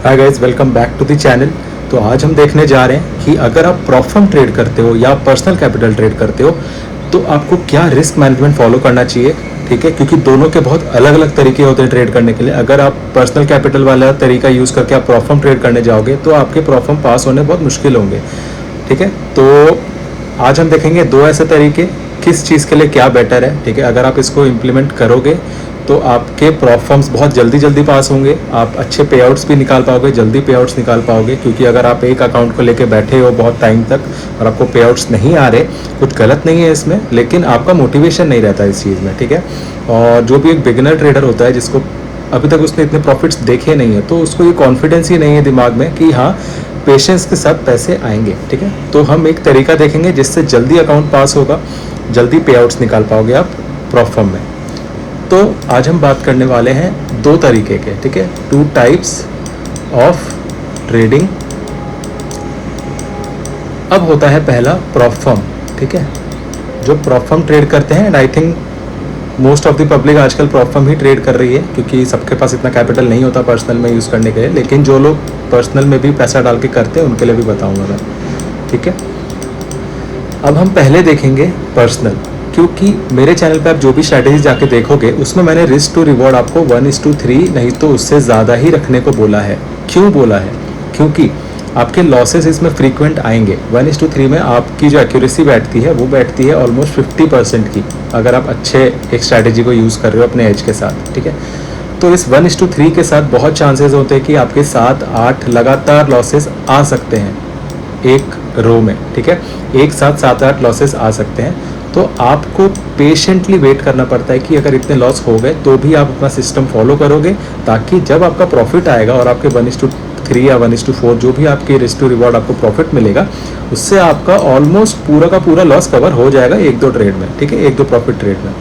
Hi guys, welcome back to the channel. तो आज हम देखने जा रहे हैं कि अगर आप प्रॉप फर्म ट्रेड करते हो या पर्सनल कैपिटल ट्रेड करते हो तो आपको क्या रिस्क मैनेजमेंट फॉलो करना चाहिए। ठीक है, क्योंकि दोनों के बहुत अलग अलग तरीके होते हैं ट्रेड करने के लिए। अगर आप पर्सनल कैपिटल वाला तरीका यूज़ करके आप प्रॉप फर्म ट्रेड करने जाओगे तो आपके प्रॉप फर्म पास होने बहुत मुश्किल होंगे। ठीक है, तो आज हम देखेंगे दो ऐसे तरीके, किस चीज़ के लिए क्या बेटर है। ठीक है, अगर आप इसको इम्प्लीमेंट करोगे तो आपके प्रॉप फर्म्स बहुत जल्दी पास होंगे, आप अच्छे पे आउट्स भी निकाल पाओगे, जल्दी पे आउट्स निकाल पाओगे। क्योंकि अगर आप एक अकाउंट को लेके बैठे हो बहुत टाइम तक और आपको पे आउट्स नहीं आ रहे, कुछ गलत नहीं है इसमें, लेकिन आपका मोटिवेशन नहीं रहता इस चीज़ में। ठीक है, और जो भी एक बिगिनर ट्रेडर होता है जिसको अभी तक उसने इतने प्रॉफिट्स देखे नहीं है तो उसको ये कॉन्फिडेंस ही नहीं है दिमाग में कि हाँ पेशेंस के साथ पैसे आएंगे। ठीक है, तो हम एक तरीका देखेंगे जिससे जल्दी अकाउंट पास होगा, जल्दी पे आउट्स निकाल पाओगे आप प्रॉप फर्म में। तो आज हम बात करने वाले हैं दो तरीके के। ठीक है, 2 टाइप्स ऑफ ट्रेडिंग। अब होता है पहला प्रॉप फर्म। ठीक है, जो प्रॉप फर्म ट्रेड करते हैं, and I think most of the public आजकल प्रॉप फर्म ही ट्रेड कर रही है क्योंकि सबके पास इतना कैपिटल नहीं होता पर्सनल में यूज़ करने के लिए। लेकिन जो लोग पर्सनल में भी पैसा डाल के करते हैं उनके लिए भी बताऊंगा मैं। ठीक है, अब हम पहले देखेंगे पर्सनल, क्योंकि मेरे चैनल पे आप जो भी स्ट्रैटेजी जाके देखोगे उसमें मैंने रिस्क टू रिवॉर्ड आपको 1:3 नहीं तो उससे ज़्यादा ही रखने को बोला है। क्यों बोला है? क्योंकि आपके लॉसेस इसमें फ्रीक्वेंट आएंगे। 1:3 में आपकी जो एक्यूरेसी बैठती है वो बैठती है ऑलमोस्ट 50% की, अगर आप अच्छे एक स्ट्रैटेजी को यूज़ कर रहे हो अपने एज के साथ। ठीक है, तो इस 1:3 के साथ बहुत चांसेस होते हैं कि आपके 7-8 लगातार लॉसेस आ सकते हैं एक रो में। ठीक है, एक साथ 7-8 लॉसेस आ सकते हैं। तो आपको पेशेंटली वेट करना पड़ता है कि अगर इतने लॉस हो गए तो भी आप अपना सिस्टम फॉलो करोगे, ताकि जब आपका प्रॉफिट आएगा और आपके 1:3 या 1:4 जो भी आपकी रिस्क टू रिवॉर्ड आपको प्रॉफिट मिलेगा, उससे आपका ऑलमोस्ट पूरा का पूरा लॉस कवर हो जाएगा 1-2 ट्रेड में। ठीक है, 1-2 प्रॉफिट ट्रेड में।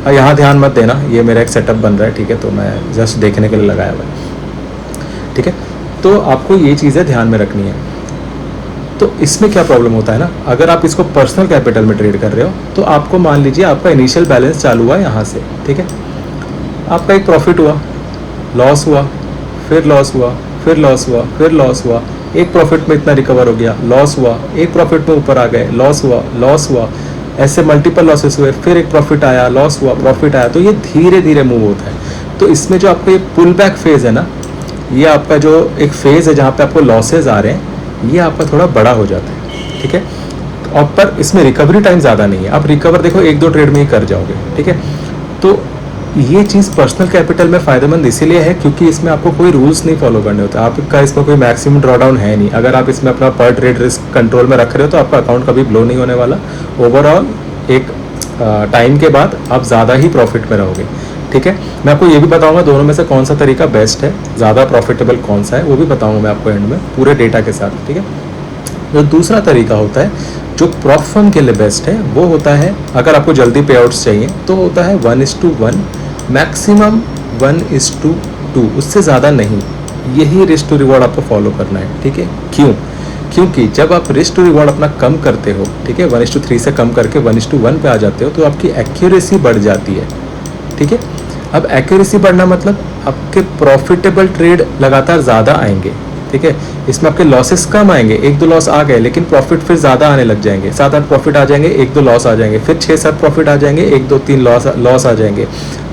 और यहाँ ध्यान मत देना, ये मेरा एक सेटअप बन रहा है। ठीक है, तो मैं जस्ट देखने के लिए लगाया हुआ है। ठीक है, तो आपको ये चीज़ें ध्यान में रखनी है। तो इसमें क्या प्रॉब्लम होता है ना, अगर आप इसको पर्सनल कैपिटल में ट्रेड कर रहे हो तो आपको मान लीजिए आपका इनिशियल बैलेंस चालू हुआ यहाँ से। ठीक है, आपका एक प्रॉफिट हुआ, लॉस हुआ, फिर लॉस हुआ, फिर लॉस हुआ, फिर लॉस हुआ, एक प्रॉफिट में इतना रिकवर हो गया, लॉस हुआ, एक प्रॉफिट में ऊपर आ गए, लॉस हुआ, लॉस हुआ, ऐसे मल्टीपल लॉसेस हुए, फिर एक प्रॉफिट आया, लॉस हुआ, प्रॉफिट आया। तो ये धीरे धीरे मूव होता है। तो इसमें जो आपका ये पुल बैक फेज है ना, ये आपका जो एक फेज है जहाँ पे आपको लॉसेज आ रहे हैं, ये आपका थोड़ा बड़ा हो जाता है। ठीक है, और पर इसमें रिकवरी टाइम ज़्यादा नहीं है, आप रिकवर देखो 1-2 ट्रेड में ही कर जाओगे। ठीक है, तो ये चीज़ पर्सनल कैपिटल में फ़ायदेमंद इसीलिए है क्योंकि इसमें आपको कोई रूल्स नहीं फॉलो करने होते। आपका इसमें कोई मैक्सिमम ड्रॉडाउन है नहीं। अगर आप इसमें अपना पर ट्रेड रिस्क कंट्रोल में रख रहे हो तो आपका अकाउंट कभी ब्लो नहीं होने वाला। ओवरऑल एक टाइम के बाद आप ज़्यादा ही प्रॉफिट में रहोगे। ठीक है, मैं आपको ये भी बताऊंगा दोनों में से कौन सा तरीका बेस्ट है, ज़्यादा प्रॉफिटेबल कौन सा है, वो भी बताऊंगा मैं आपको एंड में पूरे डेटा के साथ। ठीक है, जो दूसरा तरीका होता है जो प्रॉप फर्म के लिए बेस्ट है वो होता है, अगर आपको जल्दी पे आउट्स चाहिए तो होता है 1:1, मैक्सिमम 1:2, उससे ज़्यादा नहीं। यही रिस्क टू रिवॉर्ड आपको फॉलो करना है। ठीक है, क्यों? क्योंकि जब आप रिस्क टू रिवॉर्ड अपना कम करते हो, ठीक है, 1:3 से कम करके 1:1 पे आ जाते हो तो आपकी एक्यूरेसी बढ़ जाती है। ठीक है, अब एक्यूरेसी बढ़ना मतलब आपके प्रॉफिटेबल ट्रेड लगातार ज़्यादा आएंगे। ठीक है, इसमें आपके लॉसेस कम आएंगे, 1-2 लॉस आ गए लेकिन प्रॉफिट फिर ज़्यादा आने लग जाएंगे। 7-8 प्रॉफिट आ जाएंगे, 1-2 लॉस आ जाएंगे, फिर 6-7 प्रॉफिट आ जाएंगे, 1-2-3 लॉस आ जाएंगे,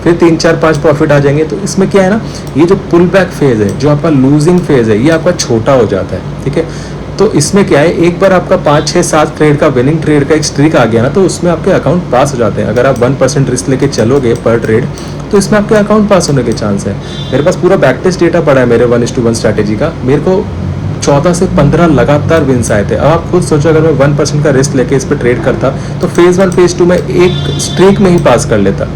फिर 3-4-5 प्रॉफिट आ जाएंगे। तो इसमें क्या है ना, ये जो पुल बैक फेज है, जो आपका लूजिंग फेज है, ये आपका छोटा हो जाता है। ठीक है, तो इसमें क्या है, एक बार आपका 5-6-7 ट्रेड का विनिंग ट्रेड का एक स्ट्रीक आ गया ना तो उसमें आपके अकाउंट पास हो जाते हैं। अगर आप 1% रिस्क लेके चलोगे पर ट्रेड तो इसमें आपके अकाउंट पास होने के चांस है। मेरे पास पूरा बैक टेस्ट डेटा पड़ा है मेरे 1:1 स्ट्रैटेजी का। मेरे को 14 से 15 लगातार विन्स आए थे। अब आप खुद सोचो, अगर मैं 1% का रिस्क लेके इस पर ट्रेड करता तो फेज़ 1 फेज़ 2 में एक स्ट्रीक में ही पास कर लेता।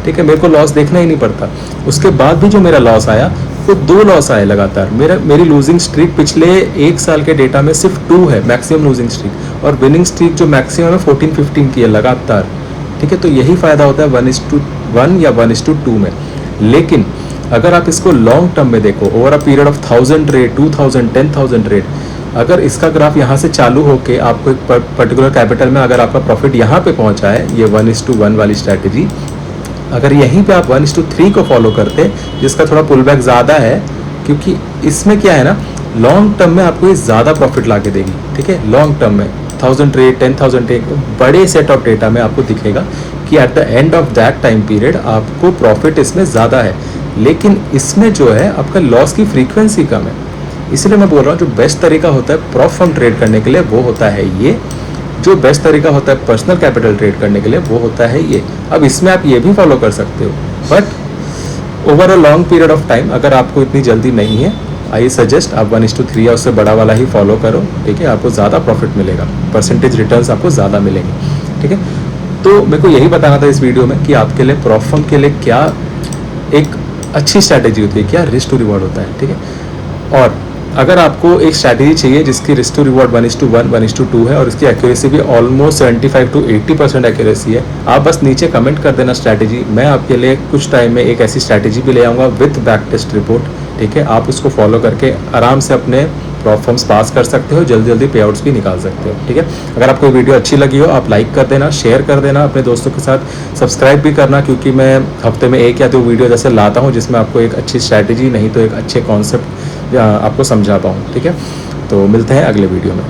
ठीक है, मेरे को लॉस देखना ही नहीं पड़ता। उसके बाद भी जो मेरा लॉस आया वो 2 लॉस आए लगातार। मेरी लूजिंग स्ट्रीक पिछले 1 साल के डेटा में सिर्फ 2 है मैक्सिमम लूजिंग स्ट्रीक, और विनिंग स्ट्रीक जो मैक्सिमम है 14-15 की है लगातार। ठीक है, तो यही फ़ायदा होता है 1:1 या 1:2 में। लेकिन अगर आप इसको लॉन्ग टर्म में देखो, over a period of 1000 trade, 2000, 10,000 trade, अगर इसका ग्राफ यहाँ से चालू होके आपको एक पर्टिकुलर कैपिटल में अगर आपका प्रॉफिट यहाँ पे पहुँचा है, ये 1:1 वाली स्ट्रैटेजी, अगर यहीं पे आप 1:3 को फॉलो करते जिसका थोड़ा पुल बैक ज़्यादा है क्योंकि इसमें क्या है ना, लॉन्ग टर्म में आपको ये ज़्यादा प्रॉफिट ला के देगी, ठीक है। लॉन्ग टर्म में 1000 ट्रेड 10,000 ट्रेड बड़े सेट ऑफ डेटा में आपको दिखेगा कि at the end of that time period आपको प्रॉफिट इसमें ज़्यादा है, लेकिन इसमें जो है आपका लॉस की फ्रीक्वेंसी कम है। इसलिए मैं बोल रहा हूँ जो बेस्ट तरीका होता है प्रॉप फर्म ट्रेड करने के लिए वो होता है ये, जो बेस्ट तरीका होता है पर्सनल कैपिटल ट्रेड करने के लिए वो होता है ये। अब इसमें आप ये भी फॉलो कर सकते हो, but over a long period of time अगर आपको इतनी जल्दी नहीं है, आई सजेस्ट आप 1:3 या उससे बड़ा वाला ही फॉलो करो, ठीक है। आपको ज़्यादा प्रॉफिट मिलेगा, परसेंटेज रिटर्न्स आपको ज़्यादा मिलेंगे, ठीक है। तो मेरे को यही बताना था इस वीडियो में कि आपके लिए प्रॉप फर्म के लिए क्या एक अच्छी स्ट्रैटेजी होती है, क्या रिस्क टू रिवॉर्ड होता है, ठीक है। और अगर आपको एक स्ट्रैटेजी चाहिए जिसकी रिस्क टू रिवॉर्ड 1:1 1:2 है और इसकी एक्यूरेसी भी ऑलमोस्ट 75 to 80% एक्यूरेसी है, आप बस नीचे कमेंट कर देना स्ट्रैटेजी। मैं आपके लिए कुछ टाइम में एक ऐसी स्ट्रैटेजी भी ले आऊँगा विथ बैक टेस्ट रिपोर्ट, ठीक है। आप उसको फॉलो करके आराम से अपने प्रॉप फर्म्स पास कर सकते हो, जल्दी जल्दी पे आउट्स भी निकाल सकते हो, ठीक है। अगर आपको वीडियो अच्छी लगी हो आप लाइक कर देना, शेयर कर देना अपने दोस्तों के साथ, सब्सक्राइब भी करना, क्योंकि मैं हफ्ते में 1 या 2 वीडियो जैसे लाता हूँ जिसमें आपको एक अच्छी स्ट्रैटेजी नहीं तो एक अच्छे कॉन्सेप्ट आपको समझा पाऊँ, ठीक है। तो मिलते हैं अगले वीडियो में।